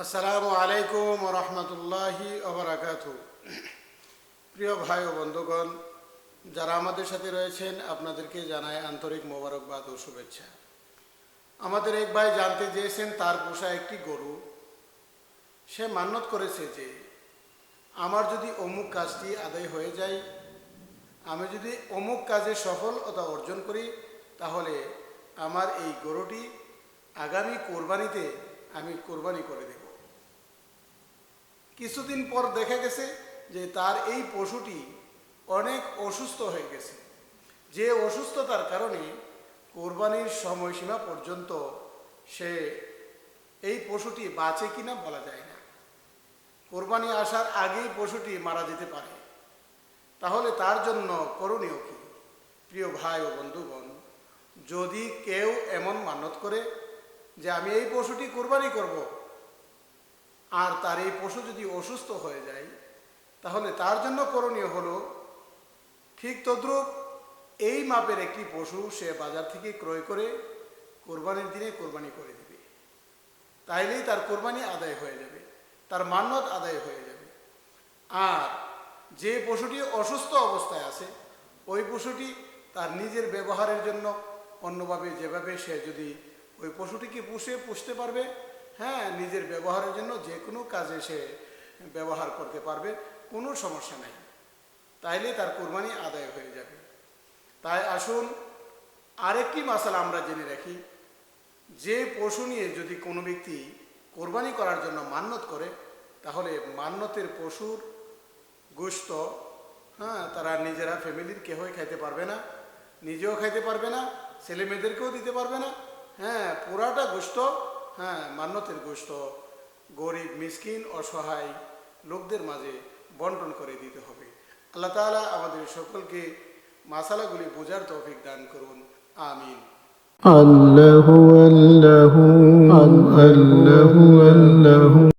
আসসালামু আলাইকুম ওয়া রাহমাতুল্লাহি ওয়া বারাকাতুহু। প্রিয় ভাই ও বন্ধুগণ, যারা আমাদের সাথে রয়েছেন আপনাদেরকে জানাই আন্তরিক মোবারকবাদ ও শুভেচ্ছা। আমাদের এক ভাই জানতে চেয়েছেন তার পোষা একটি গরু, সে মান্যত করেছে যে আমার যদি অমুক কাজটি আদায় হয়ে যায়, আমি যদি অমুক কাজে সফলতা অর্জন করি, তাহলে আমার এই গরুটি আগামী কোরবানিতে আমি কোরবানি করে দেব। কিছুদিন পর দেখা গেছে যে তার এই পশুটি অনেক অসুস্থ হয়ে গেছে, যে অসুস্থতার কারণে কোরবানির সময়সীমা পর্যন্ত সে এই পশুটি বাঁচে কিনা বলা যায় না। কোরবানি আসার আগেই পশুটি মারা যেতে পারে। তাহলে তার জন্য করণীয় কি? প্রিয় ভাই ও বন্ধুগণ, যদি কেউ এমন মান্যত করে যে আমি এই পশুটি কোরবানি করব, আর তার এই পশু যদি অসুস্থ হয়ে যায়, তাহলে তার জন্য করণীয় হলো ঠিক তদ্রূপ এই মাপের একটি পশু সে বাজার থেকে ক্রয় করে কোরবানির দিনে কোরবানি করে দেবে। তাইলেই তার কোরবানি আদায় হয়ে যাবে, তার মান্যত আদায় হয়ে যাবে। আর যে পশুটি অসুস্থ অবস্থায় আছে, ওই পশুটি তার নিজের ব্যবহারের জন্য অন্যভাবে যেভাবে সে যদি ওই পশুটিকে পুষতে পারবে, হ্যাঁ, নিজের ব্যবহারের জন্য যে কোনো কাজে সে ব্যবহার করতে পারবে, কোনো সমস্যা নাই, তাইলে তার কোরবানি আদায় হয়ে যাবে। তাই আসুন আরেকটি মাসালা আমরা জেনে রাখি, যে পশু নিয়ে যদি কোনো ব্যক্তি কোরবানি করার জন্য মান্যত করে, তাহলে মান্যতের পশুর গোশত, হ্যাঁ, তারা নিজেরা ফ্যামিলির কেউই খাইতে পারবে না, নিজেও খাইতে পারবে না, ছেলে মেয়েদেরকেও দিতে পারবে না। হ্যাঁ, পুরাটা গোশত, হ্যাঁ, মান্যতের গোশত গরিব মিসকিন অসহায় লোকদের মাঝে বন্টন করে দিতে হবে। আল্লাহ তাআলা আমাদের সকলকে মাসালাগুলি বোঝার তৌফিক দান করুন। আমিন। আল্লাহু আল্লাহু আল্লাহু আল্লাহু